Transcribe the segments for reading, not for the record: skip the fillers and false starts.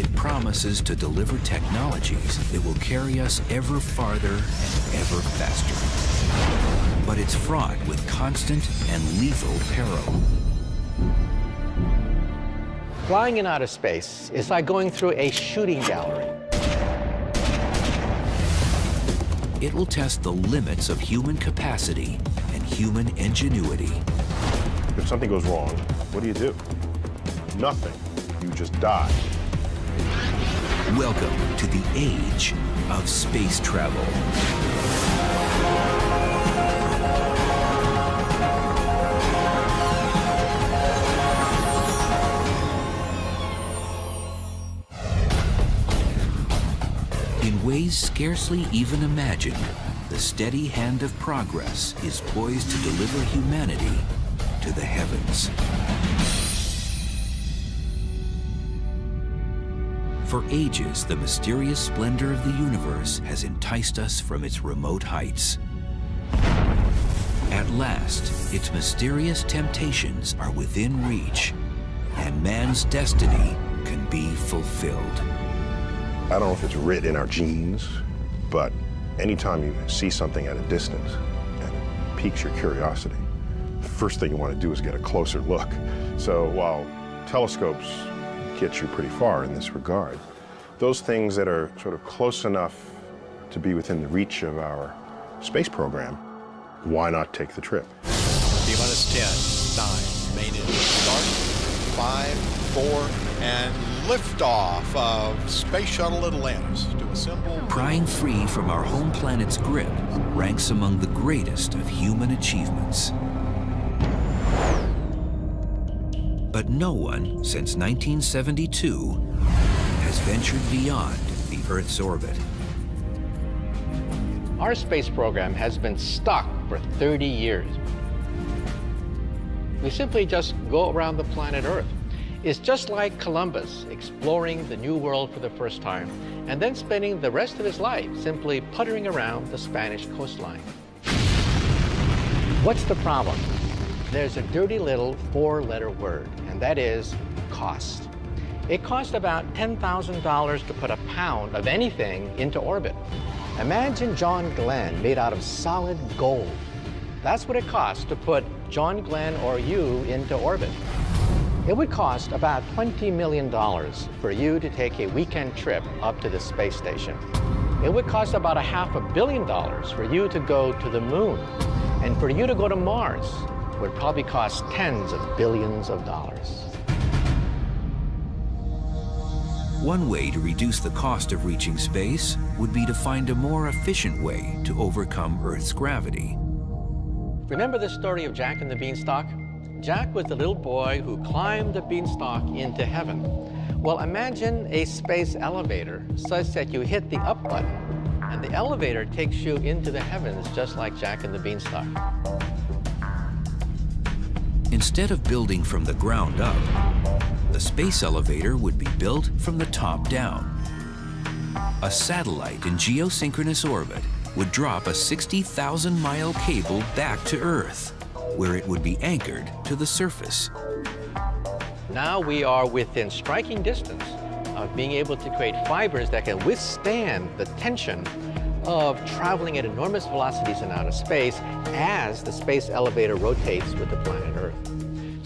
It promises to deliver technologies that will carry us ever farther and ever faster. But it's fraught with constant and lethal peril. Flying in outer space is like going through a shooting gallery. It will test the limits of human capacity and human ingenuity. If something goes wrong, what do? Nothing. You just die. Welcome to the age of space travel. In ways scarcely even imagined, the steady hand of progress is poised to deliver humanity to the heavens. For ages, the mysterious splendor of the universe has enticed us from its remote heights. At last, its mysterious temptations are within reach, and man's destiny can be fulfilled. I don't know if it's written in our genes, but anytime you see something at a distance and it piques your curiosity, the first thing you want to do is get a closer look. So while telescopes get you pretty far in this regard, those things that are sort of close enough to be within the reach of our space program, why not take the trip? T-minus 10, 9, main engine start, 5, 4, and liftoff of Space Shuttle Atlantis to assemble. Prying free from our home planet's grip ranks among the greatest of human achievements. But no one, since 1972, has ventured beyond the Earth's orbit. Our space program has been stuck for 30 years. We simply just go around the planet Earth. It's just like Columbus exploring the New World for the first time and then spending the rest of his life simply puttering around the Spanish coastline. What's the problem? There's a dirty little four-letter word, and that is cost. It costs about $10,000 to put a pound of anything into orbit. Imagine John Glenn made out of solid gold. That's what it costs to put John Glenn or you into orbit. It would cost about $20 million for you to take a weekend trip up to the space station. It would cost about $500 million for you to go to the moon. And for you to go to Mars would probably cost tens of billions of dollars. One way to reduce the cost of reaching space would be to find a more efficient way to overcome Earth's gravity. Remember the story of Jack and the Beanstalk? Jack was the little boy who climbed the beanstalk into heaven. Well, imagine a space elevator such that you hit the up button and the elevator takes you into the heavens just like Jack and the Beanstalk. Instead of building from the ground up, the space elevator would be built from the top down. A satellite in geosynchronous orbit would drop a 60,000-mile cable back to Earth, where it would be anchored to the surface. Now we are within striking distance of being able to create fibers that can withstand the tension of traveling at enormous velocities in outer space as the space elevator rotates with the planet Earth.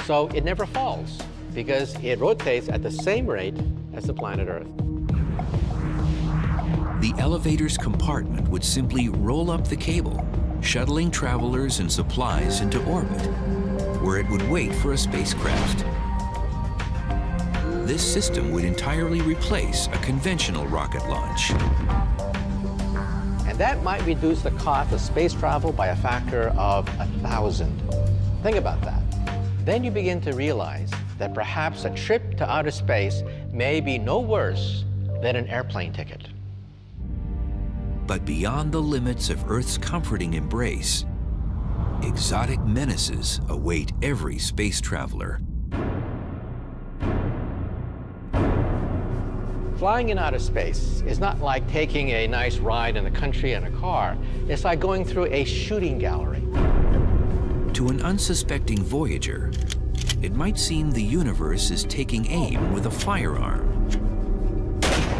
So it never falls because it rotates at the same rate as the planet Earth. The elevator's compartment would simply roll up the cable, shuttling travelers and supplies into orbit, where it would wait for a spacecraft. This system would entirely replace a conventional rocket launch. And that might reduce the cost of space travel by a factor of 1,000. Think about that. Then you begin to realize that perhaps a trip to outer space may be no worse than an airplane ticket. But beyond the limits of Earth's comforting embrace, exotic menaces await every space traveler. Flying in outer space is not like taking a nice ride in the country in a car. It's like going through a shooting gallery. To an unsuspecting voyager, it might seem the universe is taking aim with a firearm.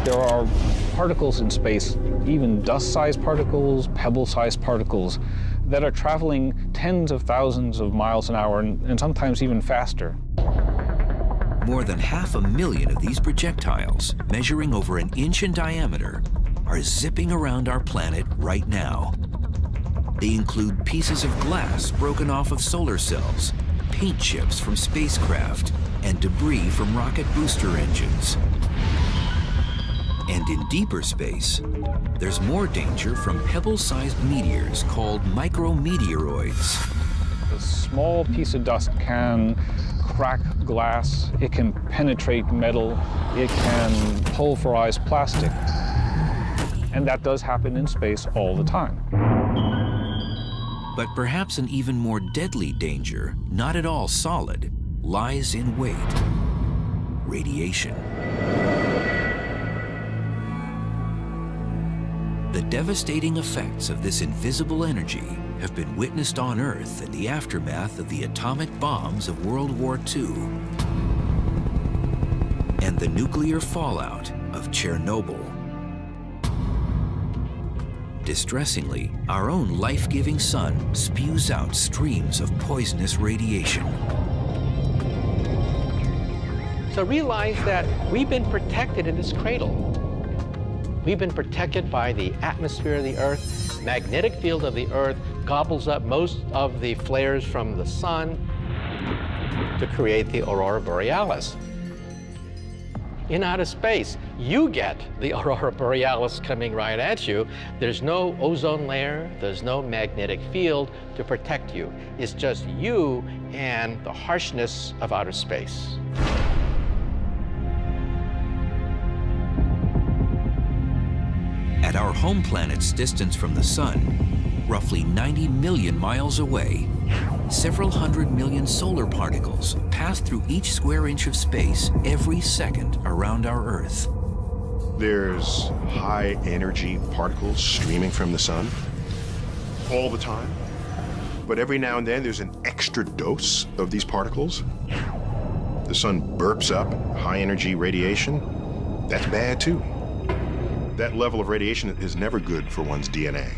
There are particles in space, even dust-sized particles, pebble-sized particles, that are traveling tens of thousands of miles an hour and sometimes even faster. More than 500,000 of these projectiles, measuring over an inch in diameter, are zipping around our planet right now. They include pieces of glass broken off of solar cells, paint chips from spacecraft, and debris from rocket booster engines. And in deeper space, there's more danger from pebble-sized meteors called micrometeoroids. A small piece of dust can crack glass, it can penetrate metal, it can pulverize plastic. And that does happen in space all the time. But perhaps an even more deadly danger, not at all solid, lies in wait: radiation. The devastating effects of this invisible energy have been witnessed on Earth in the aftermath of the atomic bombs of World War II and the nuclear fallout of Chernobyl. Distressingly, our own life-giving sun spews out streams of poisonous radiation. So realize that we've been protected in this cradle. We've been protected by the atmosphere of the Earth. Magnetic field of the Earth gobbles up most of the flares from the sun to create the aurora borealis. In outer space, you get the aurora borealis coming right at you. There's no ozone layer, there's no magnetic field to protect you. It's just you and the harshness of outer space. At our home planet's distance from the sun, roughly 90 million miles away, several hundred million solar particles pass through each square inch of space every second around our Earth. There's high energy particles streaming from the sun all the time. But every now and then there's an extra dose of these particles. The sun burps up high energy radiation. That's bad too. That level of radiation is never good for one's DNA.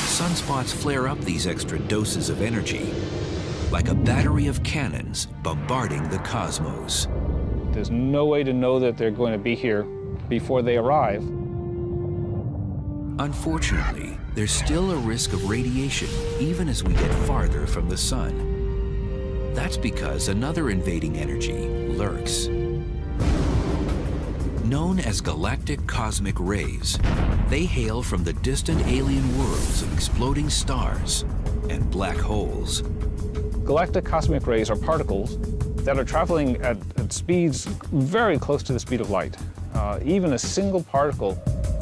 Sunspots flare up these extra doses of energy like a battery of cannons bombarding the cosmos. There's no way to know that they're going to be here before they arrive. Unfortunately, there's still a risk of radiation even as we get farther from the sun. That's because another invading energy lurks. Known as galactic cosmic rays, they hail from the distant alien worlds of exploding stars and black holes. Galactic cosmic rays are particles that are traveling at speeds very close to the speed of light. Even a single particle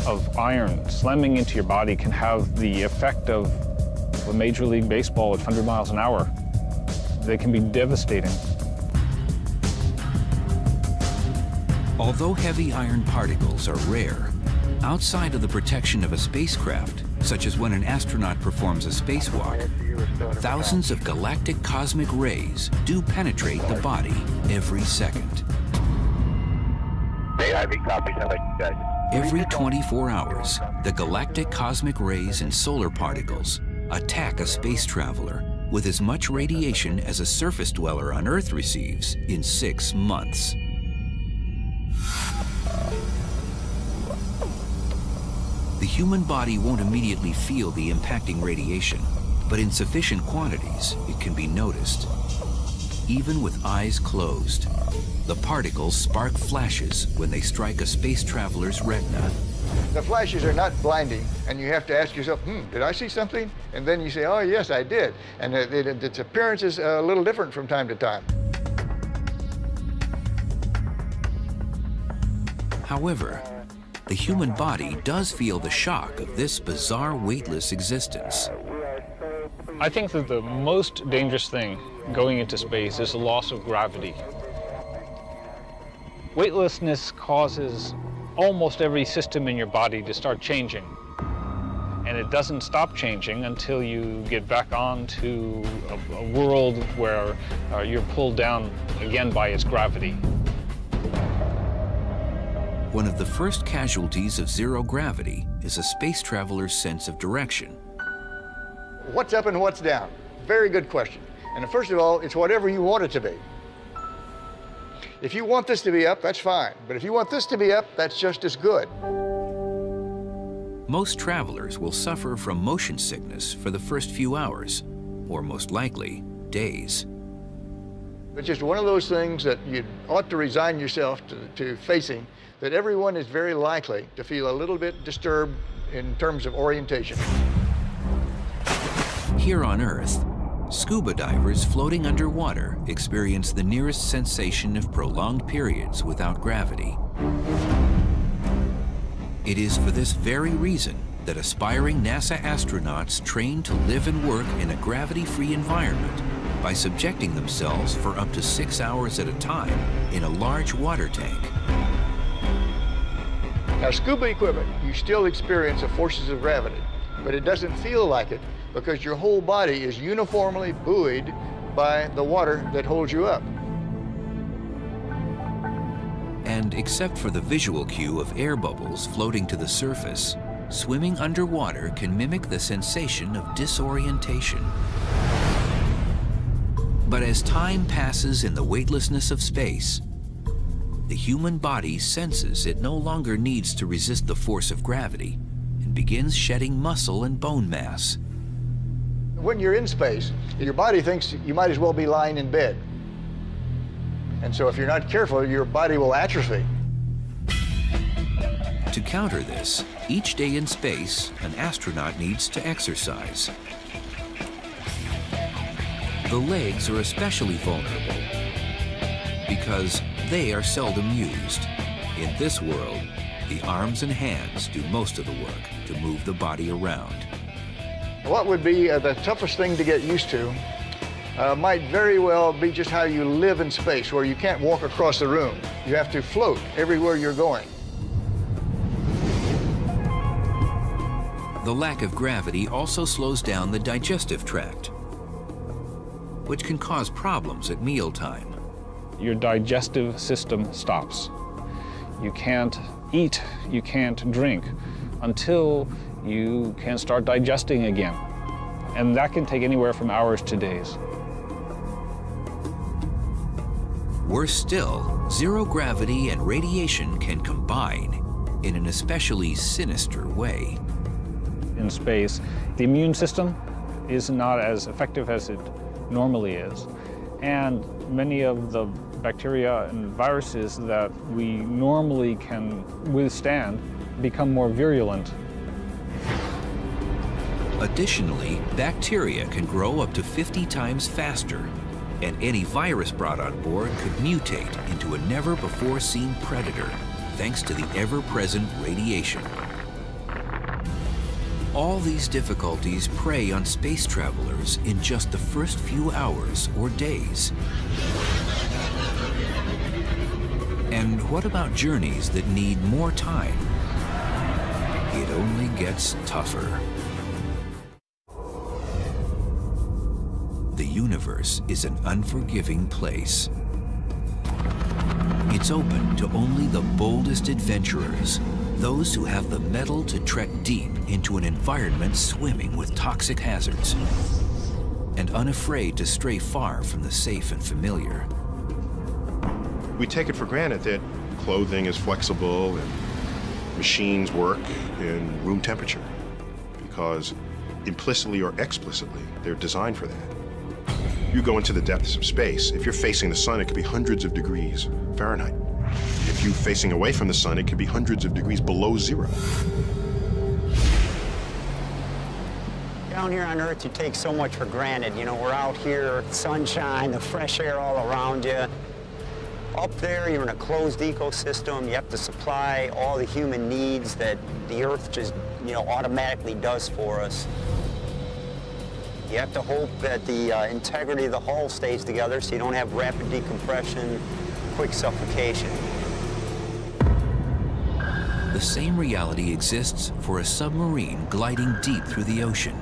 of iron slamming into your body can have the effect of a Major League Baseball at 100 miles an hour. They can be devastating. Although heavy iron particles are rare, outside of the protection of a spacecraft, such as when an astronaut performs a spacewalk, thousands of galactic cosmic rays do penetrate the body every second. Every 24 hours, the galactic cosmic rays and solar particles attack a space traveler with as much radiation as a surface dweller on Earth receives in 6 months. The human body won't immediately feel the impacting radiation, but in sufficient quantities, it can be noticed. Even with eyes closed, the particles spark flashes when they strike a space traveler's retina. The flashes are not blinding, and you have to ask yourself, did I see something? And then you say, oh, yes, I did. And its appearance is a little different from time to time. However, the human body does feel the shock of this bizarre weightless existence. I think that the most dangerous thing going into space is the loss of gravity. Weightlessness causes almost every system in your body to start changing. and it doesn't stop changing until you get back onto a world where you're pulled down again by its gravity. One of the first casualties of zero gravity is a space traveler's sense of direction. What's up and what's down? Very good question. And first of all, it's whatever you want it to be. If you want this to be up, that's fine. But if you want this to be up, that's just as good. Most travelers will suffer from motion sickness for the first few hours, or most likely, days. It's just one of those things that you ought to resign yourself to facing, that everyone is very likely to feel a little bit disturbed in terms of orientation. Here on Earth, scuba divers floating underwater experience the nearest sensation of prolonged periods without gravity. It is for this very reason that aspiring NASA astronauts train to live and work in a gravity-free environment by subjecting themselves for up to 6 hours at a time in a large water tank. Now, scuba equipment, you still experience the forces of gravity, but it doesn't feel like it because your whole body is uniformly buoyed by the water that holds you up. And except for the visual cue of air bubbles floating to the surface, swimming underwater can mimic the sensation of disorientation. But as time passes in the weightlessness of space, the human body senses it no longer needs to resist the force of gravity and begins shedding muscle and bone mass. When you're in space, your body thinks you might as well be lying in bed. And so if you're not careful, your body will atrophy. To counter this, each day in space, an astronaut needs to exercise. The legs are especially vulnerable because they are seldom used. In this world, the arms and hands do most of the work to move the body around. What would be the toughest thing to get used to might very well be just how you live in space, where you can't walk across the room. You have to float everywhere you're going. The lack of gravity also slows down the digestive tract, which can cause problems at mealtime. Your digestive system stops. You can't eat, you can't drink until you can start digesting again. And that can take anywhere from hours to days. Worse still, zero gravity and radiation can combine in an especially sinister way. In space, the immune system is not as effective as it normally is. And many of the bacteria and viruses that we normally can withstand become more virulent. Additionally, bacteria can grow up to 50 times faster, and any virus brought on board could mutate into a never-before-seen predator, thanks to the ever-present radiation. All these difficulties prey on space travelers in just the first few hours or days. And what about journeys that need more time? It only gets tougher. The universe is an unforgiving place. It's open to only the boldest adventurers, those who have the mettle to trek deep into an environment swimming with toxic hazards, and unafraid to stray far from the safe and familiar. We take it for granted that clothing is flexible and machines work in room temperature, because implicitly or explicitly, they're designed for that. You go into the depths of space. If you're facing the sun, it could be hundreds of degrees Fahrenheit. If you're facing away from the sun, it could be hundreds of degrees below zero. Down here on Earth, you take so much for granted. You know, we're out here, sunshine, the fresh air all around you. Up there, you're in a closed ecosystem. You have to supply all the human needs that the Earth just, automatically does for us. You have to hope that the integrity of the hull stays together so you don't have rapid decompression, quick suffocation. The same reality exists for a submarine gliding deep through the ocean.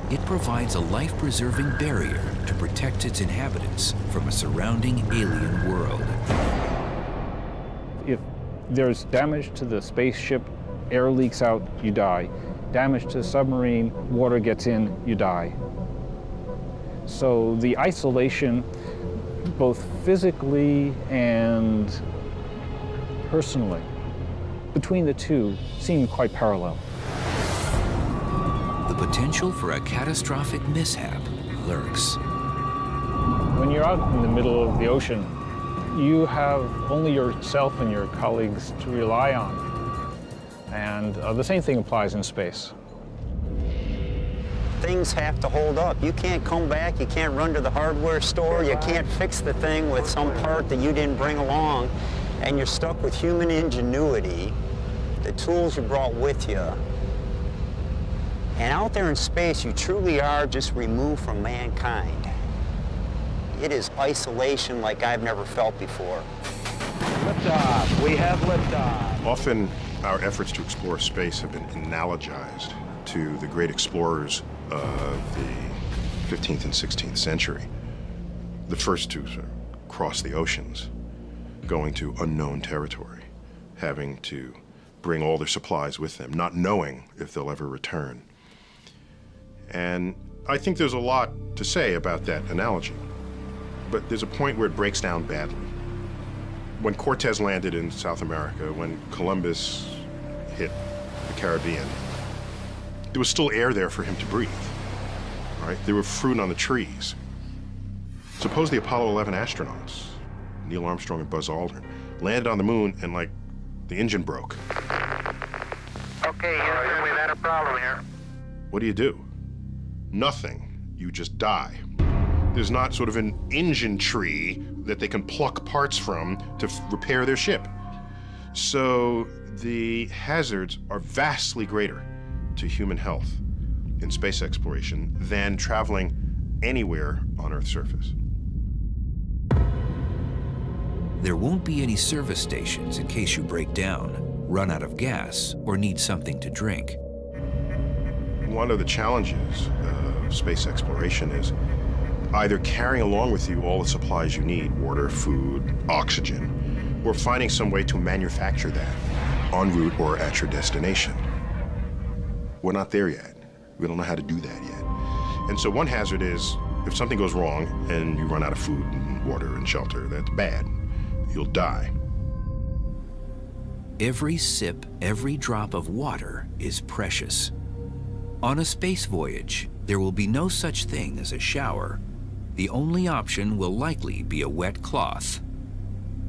It provides a life-preserving barrier to protect its inhabitants from a surrounding alien world. If there's damage to the spaceship, air leaks out, you die. Damage to the submarine, water gets in, you die. So the isolation, both physically and personally, between the two seem quite parallel. The potential for a catastrophic mishap lurks. When you're out in the middle of the ocean, you have only yourself and your colleagues to rely on. And the same thing applies in space. Things have to hold up. You can't come back, you can't run to the hardware store, you can't fix the thing with some part that you didn't bring along, and you're stuck with human ingenuity, the tools you brought with you. And out there in space, you truly are just removed from mankind. It is isolation like I've never felt before. Liftoff. We have liftoff. Often, our efforts to explore space have been analogized to the great explorers of the 15th and 16th century. The first to sort of cross the oceans, going to unknown territory, having to bring all their supplies with them, not knowing if they'll ever return. And I think there's a lot to say about that analogy, but there's a point where it breaks down badly. When Cortez landed in South America, when Columbus hit the Caribbean, there was still air there for him to breathe, right? There were fruit on the trees. Suppose the Apollo 11 astronauts, Neil Armstrong and Buzz Aldrin, landed on the moon and, like, the engine broke. Okay, Houston, we've had a problem here. What do? Nothing. You just die. There's not sort of an engine tree that they can pluck parts from to repair their ship. So the hazards are vastly greater to human health in space exploration than traveling anywhere on Earth's surface. There won't be any service stations in case you break down, run out of gas, or need something to drink. One of the challenges of space exploration is either carrying along with you all the supplies you need, water, food, oxygen, or finding some way to manufacture that en route or at your destination. We're not there yet. We don't know how to do that yet. And so one hazard is if something goes wrong and you run out of food and water and shelter, that's bad. You'll die. Every sip, every drop of water is precious. On a space voyage, there will be no such thing as a shower. The only option will likely be a wet cloth.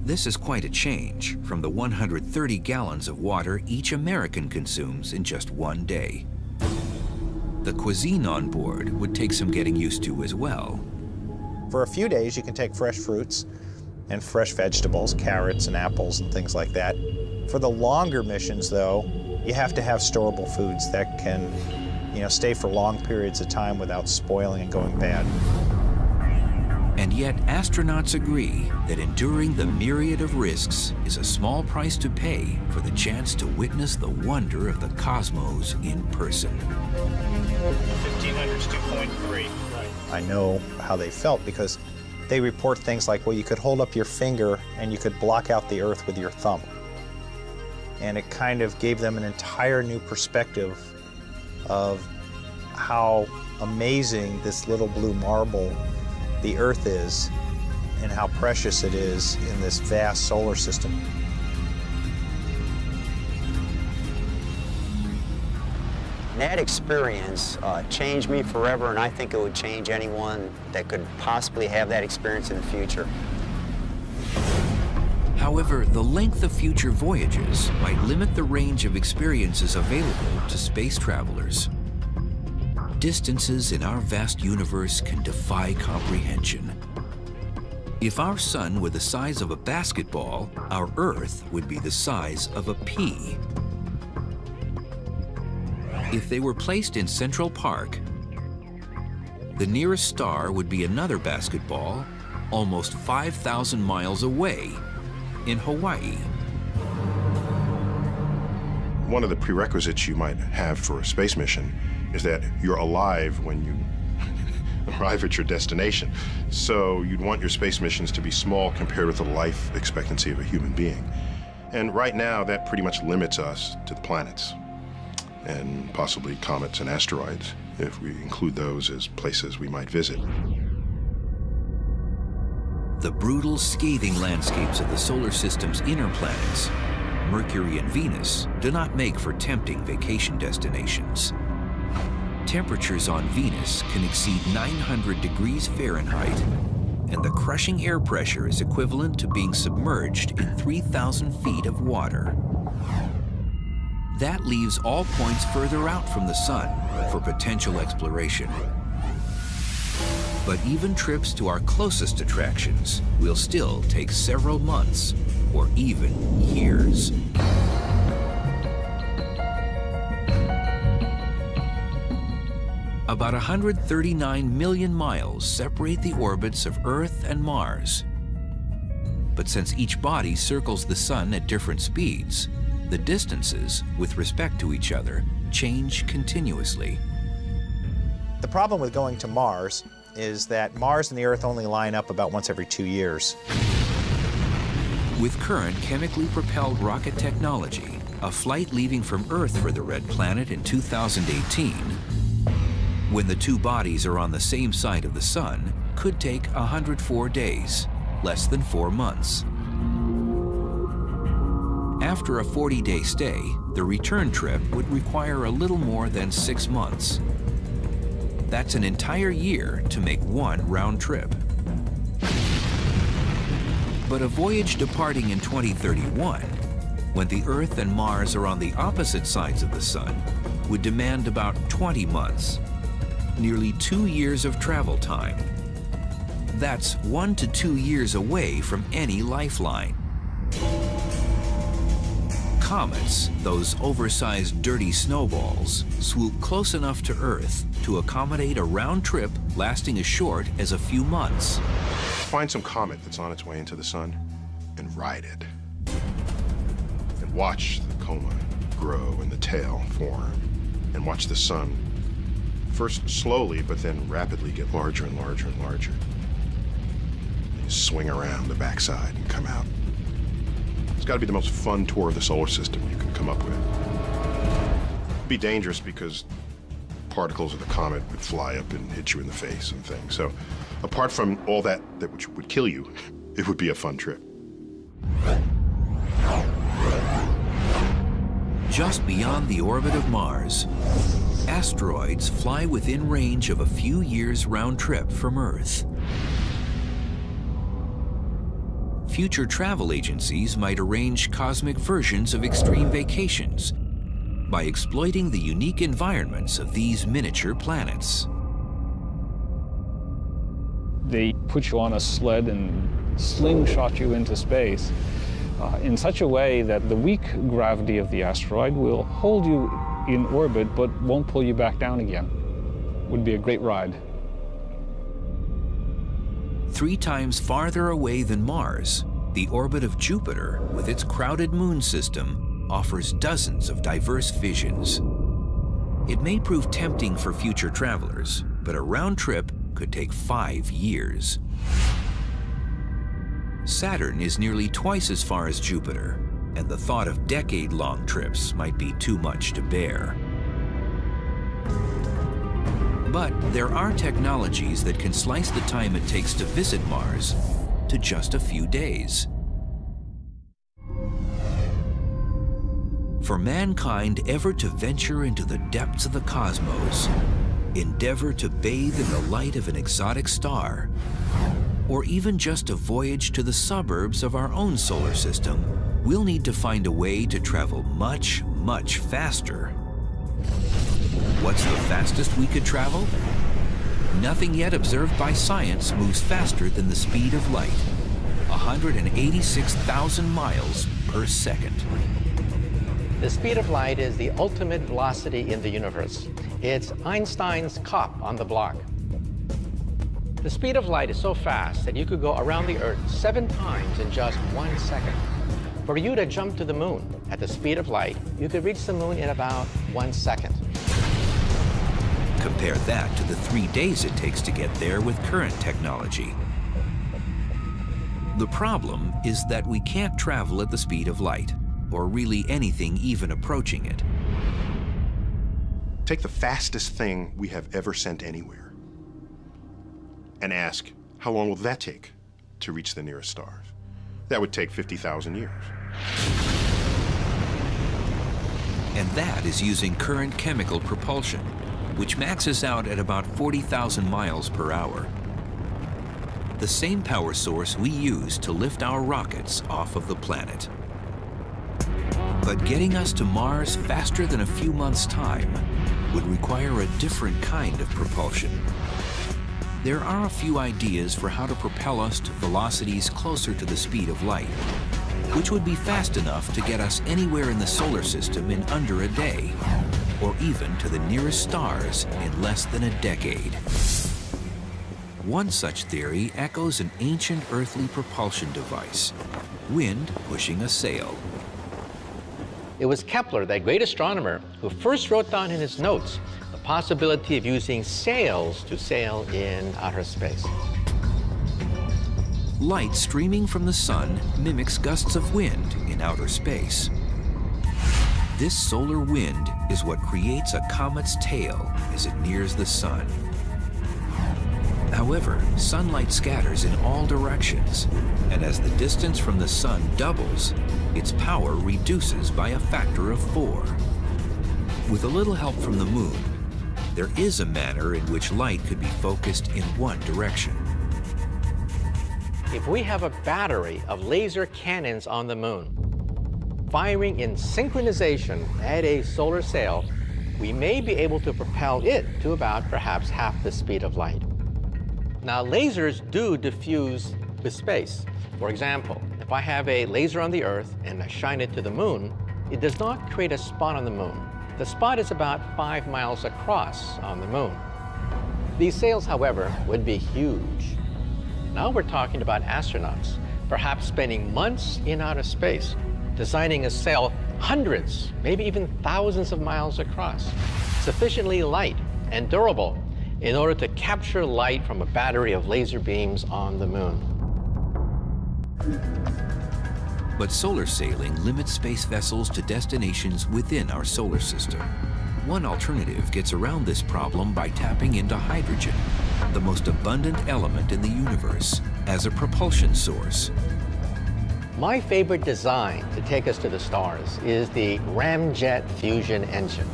This is quite a change from the 130 gallons of water each American consumes in just one day. The cuisine on board would take some getting used to as well. For a few days, you can take fresh fruits and fresh vegetables, carrots and apples and things like that. For the longer missions, though, you have to have storable foods that can, stay for long periods of time without spoiling and going bad. And yet, astronauts agree that enduring the myriad of risks is a small price to pay for the chance to witness the wonder of the cosmos in person. 1500's 2.3. I know how they felt because they report things like, well, you could hold up your finger and you could block out the Earth with your thumb. And it kind of gave them an entire new perspective of how amazing this little blue marble the Earth is and how precious it is in this vast solar system. That experience changed me forever, and I think it would change anyone that could possibly have that experience in the future. However, the length of future voyages might limit the range of experiences available to space travelers. Distances in our vast universe can defy comprehension. If our sun were the size of a basketball, our Earth would be the size of a pea. If they were placed in Central Park, the nearest star would be another basketball almost 5,000 miles away in Hawaii. one of the prerequisites you might have for a space mission is that you're alive when you arrive at your destination. So you'd want your space missions to be small compared with the life expectancy of a human being. And right now, that pretty much limits us to the planets and possibly comets and asteroids, if we include those as places we might visit. The brutal, scathing landscapes of the solar system's inner planets, Mercury and Venus, do not make for tempting vacation destinations. Temperatures on Venus can exceed 900 degrees Fahrenheit, and the crushing air pressure is equivalent to being submerged in 3,000 feet of water. That leaves all points further out from the sun for potential exploration. But even trips to our closest attractions will still take several months or even years. About 139 million miles separate the orbits of Earth and Mars. But since each body circles the sun at different speeds, the distances with respect to each other change continuously. The problem with going to Mars is that Mars and the Earth only line up about once every 2 years. With current chemically propelled rocket technology, a flight leaving from Earth for the Red Planet in 2018, when the two bodies are on the same side of the sun, could take 104 days, less than 4 months. After a 40-day stay, the return trip would require a little more than 6 months. That's an entire year to make one round trip. But a voyage departing in 2031, when the Earth and Mars are on the opposite sides of the sun, would demand about 20 months, nearly 2 years of travel time. That's 1 to 2 years away from any lifeline. Comets, those oversized dirty snowballs, swoop close enough to Earth to accommodate a round trip lasting as short as a few months. Find some comet that's on its way into the sun and ride it. And watch the coma grow and the tail form. And watch the sun first slowly, but then rapidly get larger and larger and larger. And you swing around the backside and come out. It's got to be the most fun tour of the solar system you can come up with. It'd be dangerous because particles of the comet would fly up and hit you in the face and things. So apart from all that which would kill you, it would be a fun trip. Just beyond the orbit of Mars, asteroids fly within range of a few years round trip from Earth. Future travel agencies might arrange cosmic versions of extreme vacations by exploiting the unique environments of these miniature planets. They put you on a sled and slingshot you into space in such a way that the weak gravity of the asteroid will hold you in orbit but won't pull you back down again. Would be a great ride. 3 times farther away than Mars, the orbit of Jupiter, with its crowded moon system, offers dozens of diverse visions. It may prove tempting for future travelers, but a round trip could take 5 years. Saturn is nearly twice as far as Jupiter, and the thought of decade-long trips might be too much to bear. But there are technologies that can slice the time it takes to visit Mars to just a few days. For mankind ever to venture into the depths of the cosmos, endeavor to bathe in the light of an exotic star, or even just a voyage to the suburbs of our own solar system, we'll need to find a way to travel much, much faster. What's the fastest we could travel? Nothing yet observed by science moves faster than the speed of light, 186,000 miles per second. The speed of light is the ultimate velocity in the universe. It's Einstein's cop on the block. The speed of light is so fast that you could go around the Earth 7 times in just 1 second. For you to jump to the moon at the speed of light, you could reach the moon in about 1 second. Compare that to the 3 days it takes to get there with current technology. The problem is that we can't travel at the speed of light, or really anything even approaching it. Take the fastest thing we have ever sent anywhere and ask, how long will that take to reach the nearest stars? That would take 50,000 years. And that is using current chemical propulsion, which maxes out at about 40,000 miles per hour. The same power source we use to lift our rockets off of the planet. But getting us to Mars faster than a few months' time would require a different kind of propulsion. There are a few ideas for how to propel us to velocities closer to the speed of light, which would be fast enough to get us anywhere in the solar system in under a day, or even to the nearest stars in less than a decade. One such theory echoes an ancient earthly propulsion device, wind pushing a sail. It was Kepler, that great astronomer, who first wrote down in his notes the possibility of using sails to sail in outer space. Light streaming from the sun mimics gusts of wind in outer space. This solar wind is what creates a comet's tail as it nears the sun. However, sunlight scatters in all directions, and as the distance from the sun doubles, its power reduces by a factor of 4. With a little help from the moon, there is a manner in which light could be focused in one direction. If we have a battery of laser cannons on the moon, firing in synchronization at a solar sail, we may be able to propel it to about perhaps half the speed of light. Now, lasers do diffuse with space. For example, if I have a laser on the Earth and I shine it to the moon, it does not create a spot on the moon. The spot is about 5 miles across on the moon. These sails, however, would be huge. Now we're talking about astronauts, perhaps spending months in outer space, designing a sail hundreds, maybe even thousands of miles across, sufficiently light and durable in order to capture light from a battery of laser beams on the moon. But solar sailing limits space vessels to destinations within our solar system. One alternative gets around this problem by tapping into hydrogen, the most abundant element in the universe, as a propulsion source. My favorite design to take us to the stars is the ramjet fusion engine.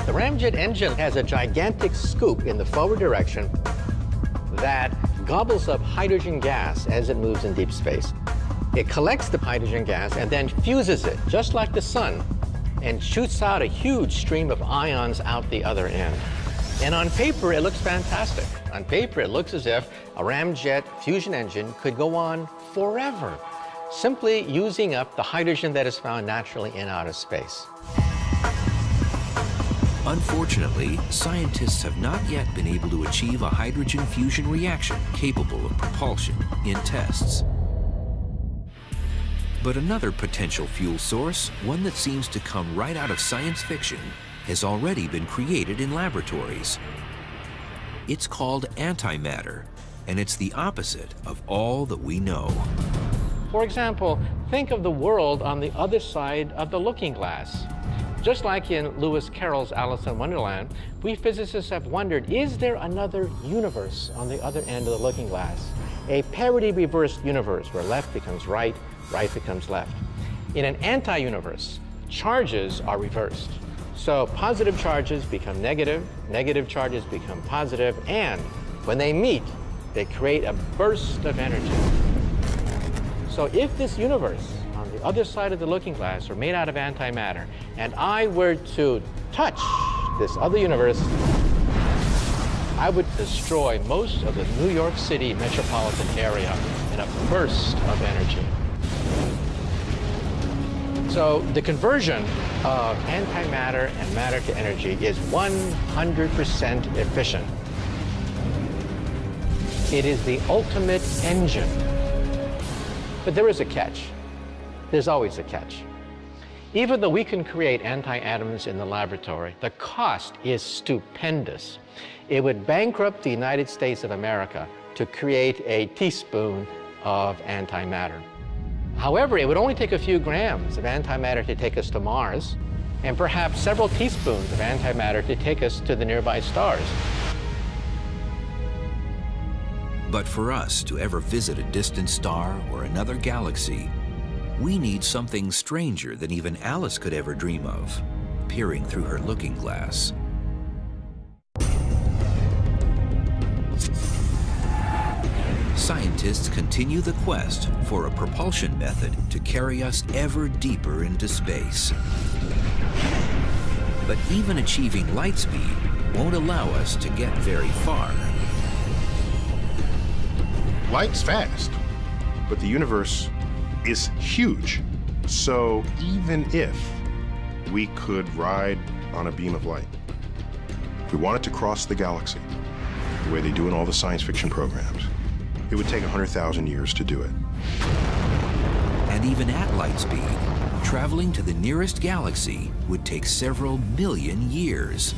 The ramjet engine has a gigantic scoop in the forward direction that gobbles up hydrogen gas as it moves in deep space. It collects the hydrogen gas and then fuses it, just like the sun, and shoots out a huge stream of ions out the other end. And on paper, it looks fantastic. On paper, it looks as if a ramjet fusion engine could go on forever, simply using up the hydrogen that is found naturally in outer space. Unfortunately, scientists have not yet been able to achieve a hydrogen fusion reaction capable of propulsion in tests. But another potential fuel source, one that seems to come right out of science fiction, has already been created in laboratories. It's called antimatter, and it's the opposite of all that we know. For example, think of the world on the other side of the looking glass. Just like in Lewis Carroll's Alice in Wonderland, we physicists have wondered, is there another universe on the other end of the looking glass? A parity-reversed universe where left becomes right, right becomes left. In an anti-universe, charges are reversed. So positive charges become negative, negative charges become positive, and when they meet, they create a burst of energy. So if this universe on the other side of the looking glass were made out of antimatter, and I were to touch this other universe, I would destroy most of the New York City metropolitan area in a burst of energy. So the conversion of antimatter and matter to energy is 100% efficient. It is the ultimate engine. But there is a catch. There's always a catch. Even though we can create anti-atoms in the laboratory, the cost is stupendous. It would bankrupt the United States of America to create a teaspoon of antimatter. However, it would only take a few grams of antimatter to take us to Mars, and perhaps several teaspoons of antimatter to take us to the nearby stars. But for us to ever visit a distant star or another galaxy, we need something stranger than even Alice could ever dream of, peering through her looking glass. Scientists continue the quest for a propulsion method to carry us ever deeper into space. But even achieving light speed won't allow us to get very far. Light's fast, but the universe is huge. So even if we could ride on a beam of light, if we wanted to cross the galaxy, the way they do in all the science fiction programs, it would take 100,000 years to do it. And even at light speed, traveling to the nearest galaxy would take several million years.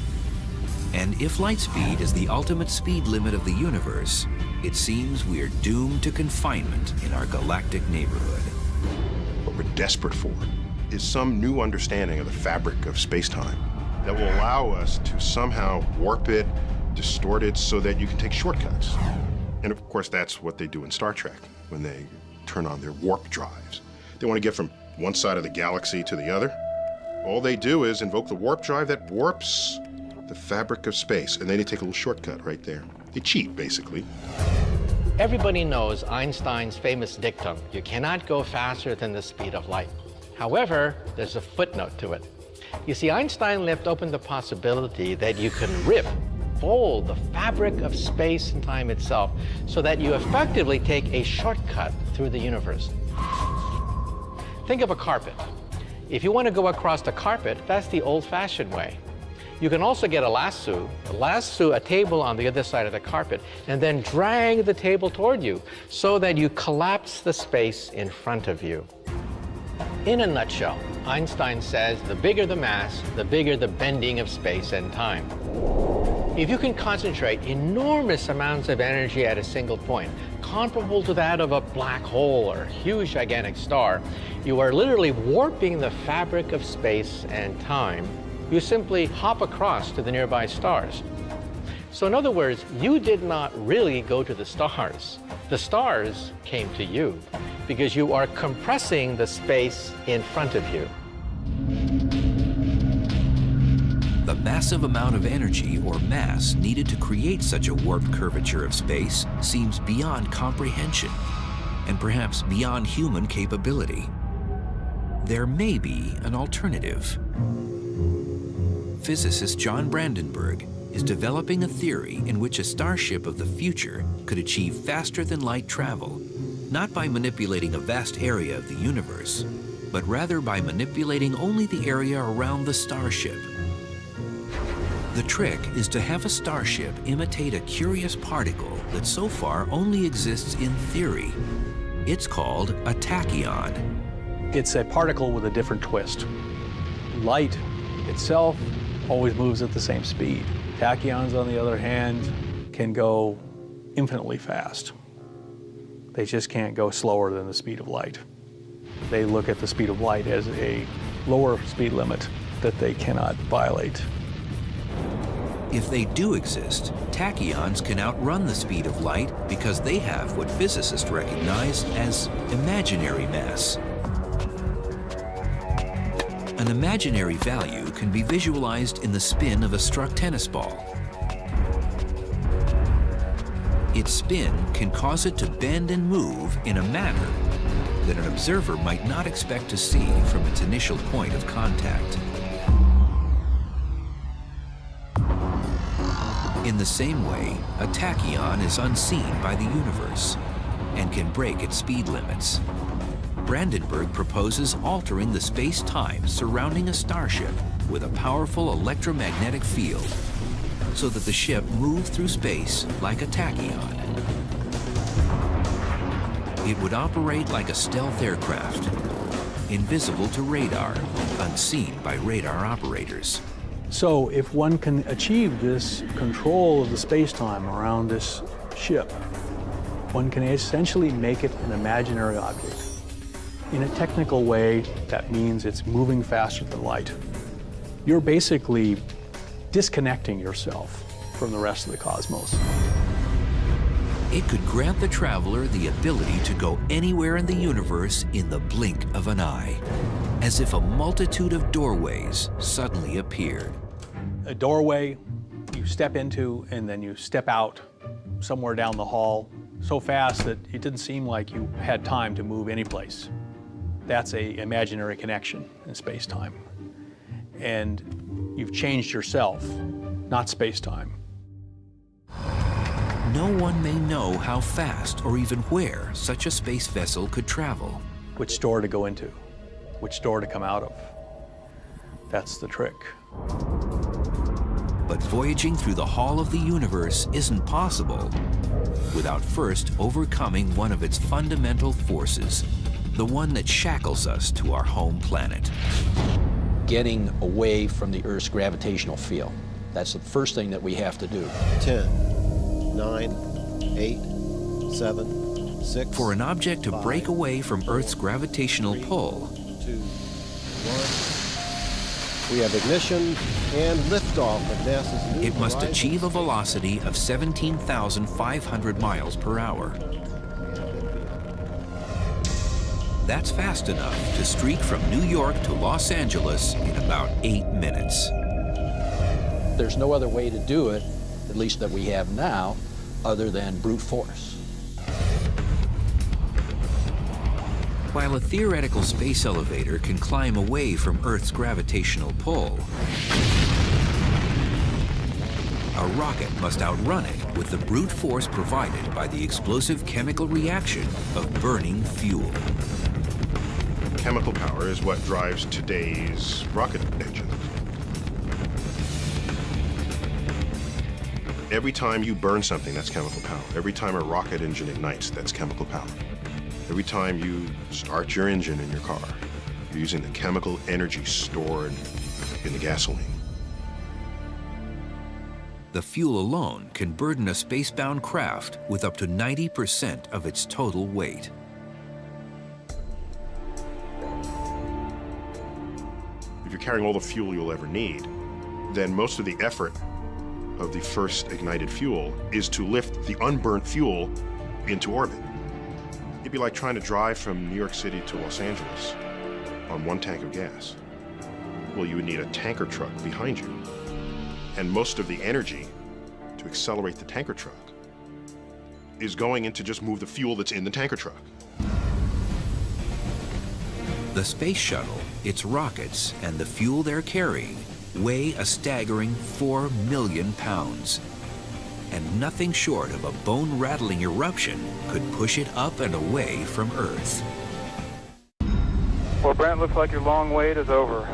And if light speed is the ultimate speed limit of the universe, it seems we're doomed to confinement in our galactic neighborhood. What we're desperate for is some new understanding of the fabric of space-time that will allow us to somehow warp it, distort it, so that you can take shortcuts. And of course, that's what they do in Star Trek when they turn on their warp drives. They want to get from one side of the galaxy to the other. All they do is invoke the warp drive that warps the fabric of space, and then they take a little shortcut right there. They cheat, basically. Everybody knows Einstein's famous dictum, you cannot go faster than the speed of light. However, there's a footnote to it. You see, Einstein left open the possibility that you can fold the fabric of space and time itself so that you effectively take a shortcut through the universe. Think of a carpet. If you want to go across the carpet, that's the old-fashioned way. You can also get a lasso a table on the other side of the carpet, and then drag the table toward you so that you collapse the space in front of you. In a nutshell, Einstein says the bigger the mass, the bigger the bending of space and time. If you can concentrate enormous amounts of energy at a single point, comparable to that of a black hole or a huge gigantic star, you are literally warping the fabric of space and time. You simply hop across to the nearby stars. So in other words, you did not really go to the stars. The stars came to you because you are compressing the space in front of you. The massive amount of energy or mass needed to create such a warped curvature of space seems beyond comprehension and perhaps beyond human capability. There may be an alternative. Physicist John Brandenburg is developing a theory in which a starship of the future could achieve faster-than-light travel, not by manipulating a vast area of the universe, but rather by manipulating only the area around the starship. The trick is to have a starship imitate a curious particle that so far only exists in theory. It's called a tachyon. It's a particle with a different twist. Light itself always moves at the same speed. Tachyons, on the other hand, can go infinitely fast. They just can't go slower than the speed of light. They look at the speed of light as a lower speed limit that they cannot violate. If they do exist, tachyons can outrun the speed of light because they have what physicists recognize as imaginary mass. An imaginary value can be visualized in the spin of a struck tennis ball. Its spin can cause it to bend and move in a manner that an observer might not expect to see from its initial point of contact. In the same way, a tachyon is unseen by the universe and can break its speed limits. Brandenburg proposes altering the space-time surrounding a starship with a powerful electromagnetic field so that the ship moves through space like a tachyon. It would operate like a stealth aircraft, invisible to radar, unseen by radar operators. So if one can achieve this control of the space-time around this ship, one can essentially make it an imaginary object. In a technical way, that means it's moving faster than light. You're basically disconnecting yourself from the rest of the cosmos. It could grant the traveler the ability to go anywhere in the universe in the blink of an eye, as if a multitude of doorways suddenly appeared. A doorway you step into and then you step out somewhere down the hall so fast that it didn't seem like you had time to move any place. That's an imaginary connection in space-time. And you've changed yourself, not space-time. No one may know how fast or even where such a space vessel could travel. Which door to go into, which door to come out of. That's the trick. But voyaging through the Hall of the Universe isn't possible without first overcoming one of its fundamental forces, the one that shackles us to our home planet. Getting away from the Earth's gravitational field. That's the first thing that we have to do. 10, 9, 8, 7, 6. For an object to 5, break away from 4, Earth's gravitational 3, pull, 2, 1. We have ignition and liftoff of NASA's New it must Horizons achieve a velocity of 17,500 miles per hour. That's fast enough to streak from New York to Los Angeles in about 8 minutes. There's no other way to do it, at least that we have now, other than brute force. While a theoretical space elevator can climb away from Earth's gravitational pull, a rocket must outrun it with the brute force provided by the explosive chemical reaction of burning fuel. Chemical power is what drives today's rocket engine. Every time you burn something, that's chemical power. Every time a rocket engine ignites, that's chemical power. Every time you start your engine in your car, you're using the chemical energy stored in the gasoline. The fuel alone can burden a spacebound craft with up to 90% of its total weight. If you're carrying all the fuel you'll ever need, then most of the effort of the first ignited fuel is to lift the unburnt fuel into orbit. It'd be like trying to drive from New York City to Los Angeles on one tank of gas. Well, you would need a tanker truck behind you. And most of the energy to accelerate the tanker truck is going in to just move the fuel that's in the tanker truck. The space shuttle, its rockets, and the fuel they're carrying weigh a staggering 4 million pounds. And nothing short of a bone-rattling eruption could push it up and away from Earth. Well, Brent, looks like your long wait is over.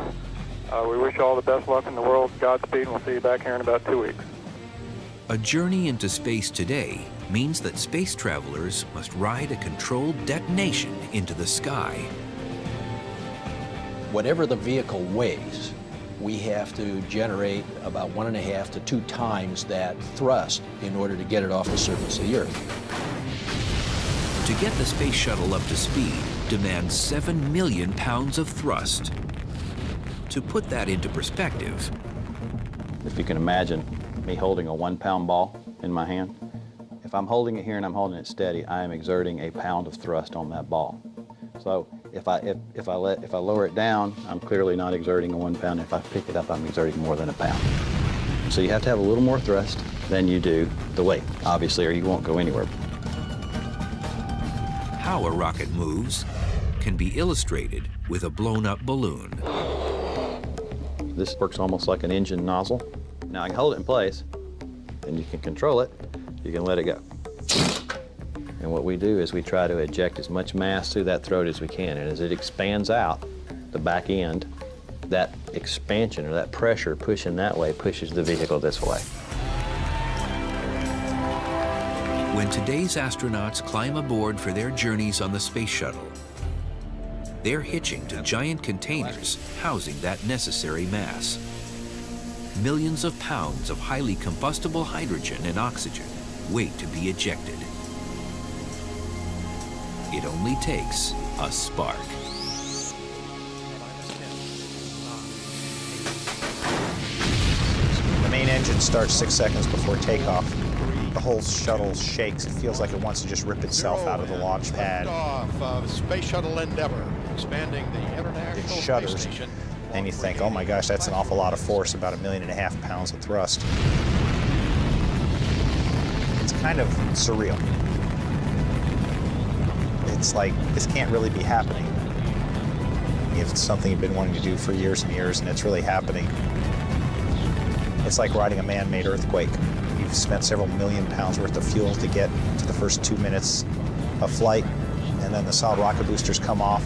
We wish you all the best luck in the world. Godspeed, and we'll see you back here in about 2 weeks. A journey into space today means that space travelers must ride a controlled detonation into the sky. Whatever the vehicle weighs, we have to generate about 1.5 to 2 times that thrust in order to get it off the surface of the Earth. To get the space shuttle up to speed demands 7 million pounds of thrust. To put that into perspective, if you can imagine me holding a 1-pound ball in my hand, if I'm holding it here and I'm holding it steady, I am exerting a pound of thrust on that ball. So if I lower it down, I'm clearly not exerting a 1 pound. If I pick it up, I'm exerting more than a pound. So you have to have a little more thrust than you do the weight, obviously, or you won't go anywhere. how a rocket moves can be illustrated with a blown-up balloon. This works almost like an engine nozzle. Now I can hold it in place, and you can control it. You can let it go. And what we do is we try to eject as much mass through that throat as we can. And as it expands out, the back end, that expansion or that pressure pushing that way pushes the vehicle this way. When today's astronauts climb aboard for their journeys on the space shuttle, they're hitching to giant containers housing that necessary mass. Millions of pounds of highly combustible hydrogen and oxygen wait to be ejected. It only takes a spark. The main engine starts 6 seconds before takeoff. The whole shuttle shakes. It feels like it wants to just rip itself out of the launch pad. Off of Space Shuttle Endeavour, expanding the International It shudders, Space Station. and you think, oh my gosh, that's an awful lot of force, about 1.5 million pounds of thrust. It's kind of surreal. It's like, this can't really be happening. It's something you've been wanting to do for years and years, and it's really happening. It's like riding a man-made earthquake. You've spent several million pounds worth of fuel to get to the first 2 minutes of flight, and then the solid rocket boosters come off.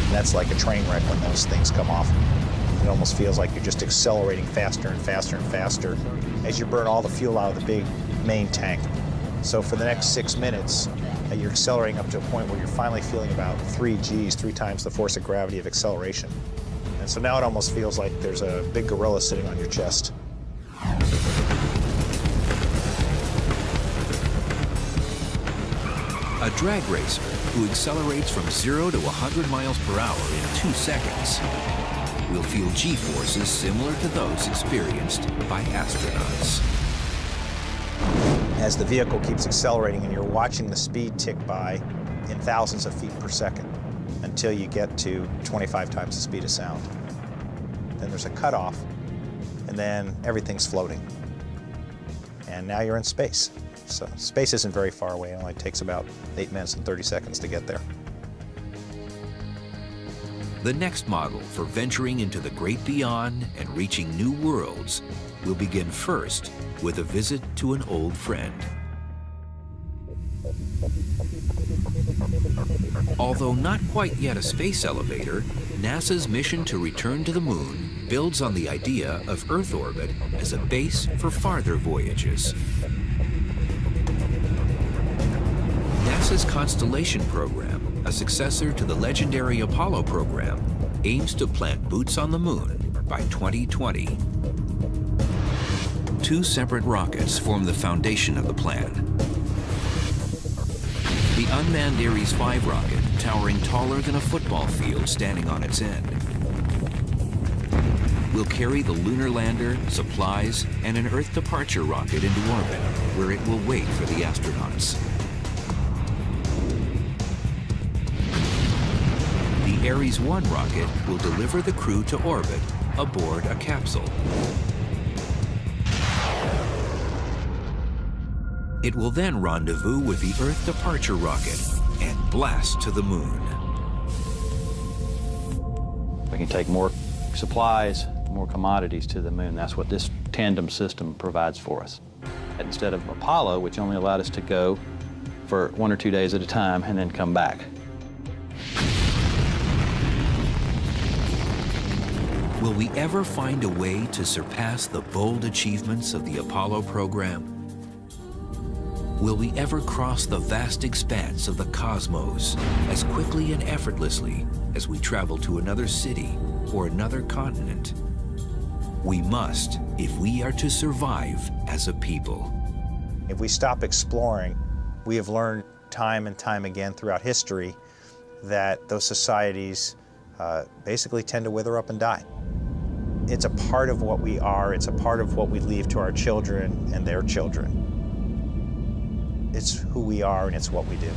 And that's like a train wreck when those things come off. It almost feels like you're just accelerating faster and faster and faster as you burn all the fuel out of the big main tank. So for the next 6 minutes, you're accelerating up to a point where you're finally feeling about 3 Gs, 3 times the force of gravity of acceleration. And so now it almost feels like there's a big gorilla sitting on your chest. A drag racer who accelerates from 0 to 100 miles per hour in 2 seconds will feel G-forces similar to those experienced by astronauts. As the vehicle keeps accelerating and you're watching the speed tick by in thousands of feet per second until you get to 25 times the speed of sound. Then there's a cutoff, and then everything's floating. And now you're in space. So space isn't very far away. It only takes about 8 minutes and 30 seconds to get there. The next model for venturing into the great beyond and reaching new worlds will begin first with a visit to an old friend. Although not quite yet a space elevator, NASA's mission to return to the moon builds on the idea of Earth orbit as a base for farther voyages. NASA's Constellation program, a successor to the legendary Apollo program, aims to plant boots on the moon by 2020. 2 separate rockets form the foundation of the plan. The unmanned Ares 5 rocket, towering taller than a football field standing on its end, will carry the lunar lander, supplies, and an Earth departure rocket into orbit, where it will wait for the astronauts. The Ares 1 rocket will deliver the crew to orbit aboard a capsule. It will then rendezvous with the Earth departure rocket and blast to the moon. We can take more supplies, more commodities to the moon. That's what this tandem system provides for us. Instead of Apollo, which only allowed us to go for 1 or 2 days at a time and then come back. Will we ever find a way to surpass the bold achievements of the Apollo program? Will we ever cross the vast expanse of the cosmos as quickly and effortlessly as we travel to another city or another continent? We must if we are to survive as a people. If we stop exploring, we have learned time and time again throughout history that those societies basically tend to wither up and die. It's a part of what we are, it's a part of what we leave to our children and their children. It's who we are and it's what we do.